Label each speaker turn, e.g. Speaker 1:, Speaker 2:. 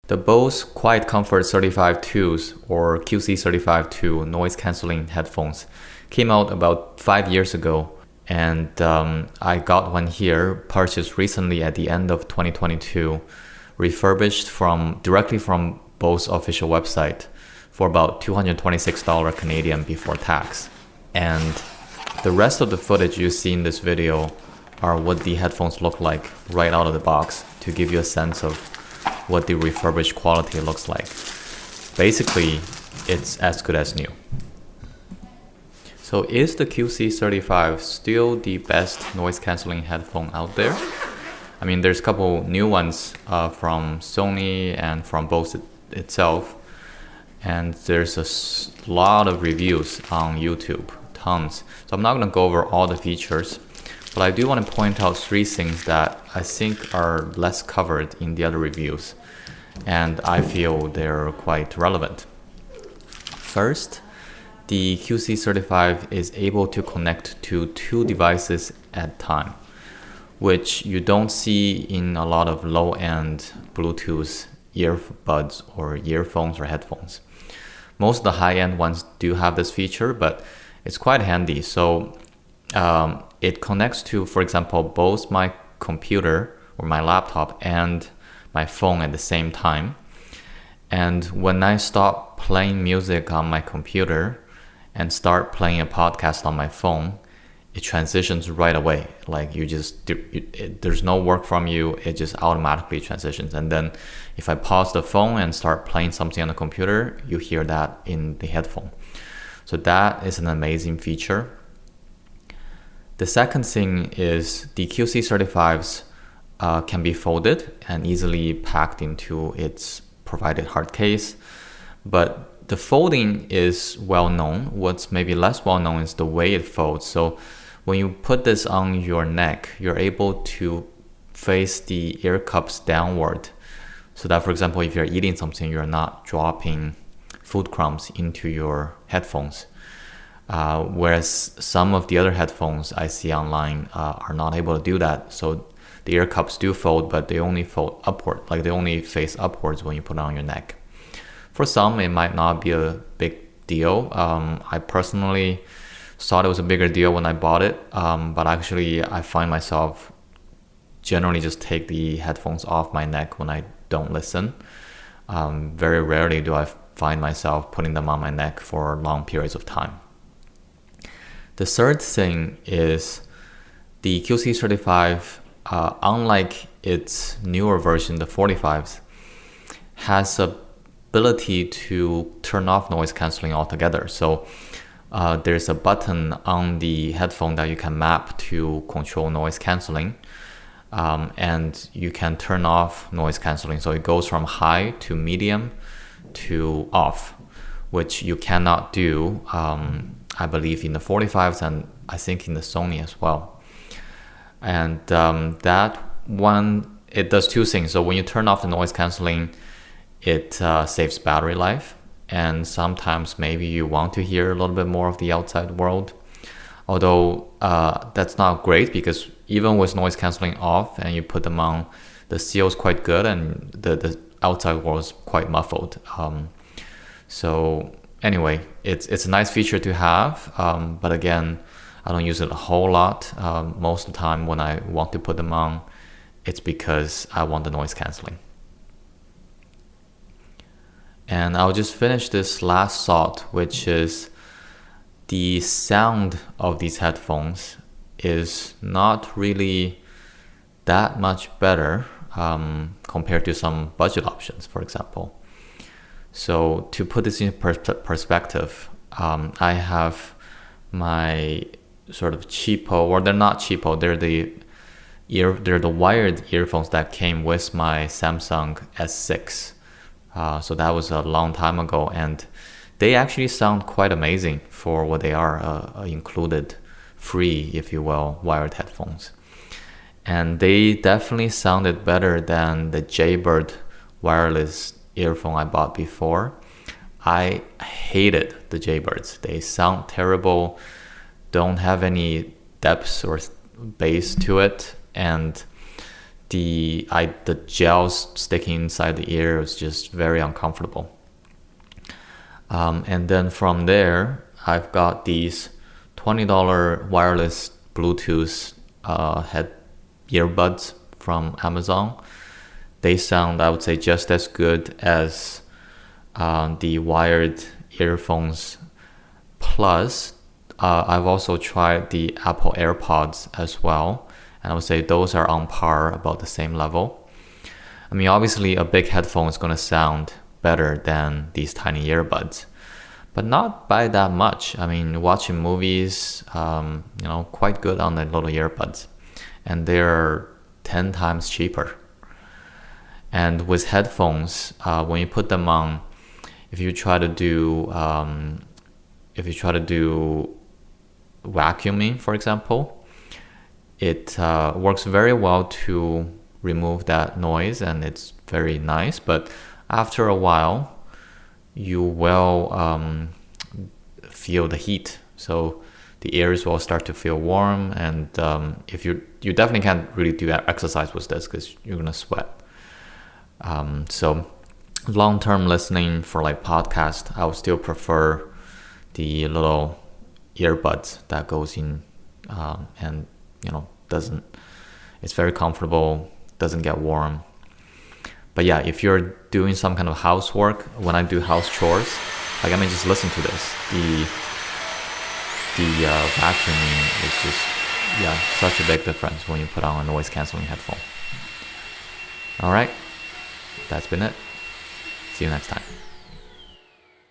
Speaker 1: The Bose Quiet Comfort 35 IIs or QC35 II noise cancelling headphones came out about 5 years ago, and I got one here, purchased recently at the end of 2022, refurbished directly from Bose official website for about $226 Canadian before tax. And the rest of the footage you see in this video are what the headphones look like right out of the box to give you a sense of what the refurbished quality looks like. Basically, it's as good as new. So is the QC35 still the best noise cancelling headphone out there? I mean, there's a couple new ones from Sony and from Bose itself, and there's a lot of reviews on YouTube, tons. So I'm not going to go over all the features, but I do want to point out 3 things that I think are less covered in the other reviews, and I feel they're quite relevant. First, the QC35 is able to connect to 2 devices at a time, which you don't see in a lot of low-end Bluetooth earbuds or earphones or headphones. Most of the high-end ones do have this feature, but it's quite handy. So it connects to, for example, both my computer or my laptop and my phone at the same time. And when I stop playing music on my computer and start playing a podcast on my phone, it transitions right away. Like there's no work from you, it just automatically transitions. And then if I pause the phone and start playing something on the computer, you hear that in the headphone. So that is an amazing feature. The second thing is the QC35s can be folded and easily packed into its provided hard case. But the folding is well known. What's maybe less well known is the way it folds. So when you put this on your neck, you're able to face the ear cups downward, so that, for example, if you're eating something, you're not dropping food crumbs into your headphones. Whereas some of the other headphones I see online are not able to do that. So the ear cups do fold, but they only fold upward, like they only face upwards when you put it on your neck. For some, it might not be a big deal. I personally thought it was a bigger deal when I bought it, but actually I find myself generally just take the headphones off my neck when I don't listen. Very rarely do I find myself putting them on my neck for long periods of time. The third thing is the QC35, unlike its newer version, the 45s, has the ability to turn off noise cancelling altogether. So there's a button on the headphone that you can map to control noise cancelling, and you can turn off noise cancelling. So it goes from high to medium to off, which you cannot do, I believe, in the 45s and I think in the Sony as well. And that one, it does 2 things. So when you turn off the noise cancelling, it saves battery life, and sometimes maybe you want to hear a little bit more of the outside world. Although that's not great, because even with noise cancelling off and you put them on, the seal is quite good and the outside world is quite muffled. So anyway, it's a nice feature to have, but again, I don't use it a whole lot. Most of the time when I want to put them on, it's because I want the noise cancelling. And I'll just finish this last thought, which is the sound of these headphones is not really that much better compared to some budget options, for example. So to put this in perspective, I have my sort of cheapo, or they're not cheapo, they're the wired earphones that came with my Samsung S6. So that was a long time ago, and they actually sound quite amazing for what they are, included free, if you will, wired headphones. And they definitely sounded better than the Jaybird wireless earphone I bought before. I hated the Jaybirds. They sound terrible, don't have any depth or bass to it, and the gels sticking inside the ear was just very uncomfortable. And then from there, I've got these $20 wireless Bluetooth head earbuds from Amazon. They sound, I would say, just as good as the wired earphones. Plus, I've also tried the Apple AirPods as well, and I would say those are on par, about the same level. I mean, obviously, a big headphone is going to sound better than these tiny earbuds, but not by that much. I mean, watching movies, quite good on the little earbuds, and they're 10 times cheaper. And with headphones, when you put them on, if you try to do vacuuming, for example, it works very well to remove that noise, and it's very nice. But after a while, you will feel the heat, so the ears will start to feel warm, and if you definitely can't really do exercise with this because you're gonna sweat. So long-term listening for like podcast, I would still prefer the little earbuds that goes in, and it's very comfortable, doesn't get warm. But yeah, if you're doing some kind of housework, when I do house chores, like, I mean, just listen to this. The vacuuming is just, such a big difference when you put on a noise canceling headphone. All right, that's been it. See you next time.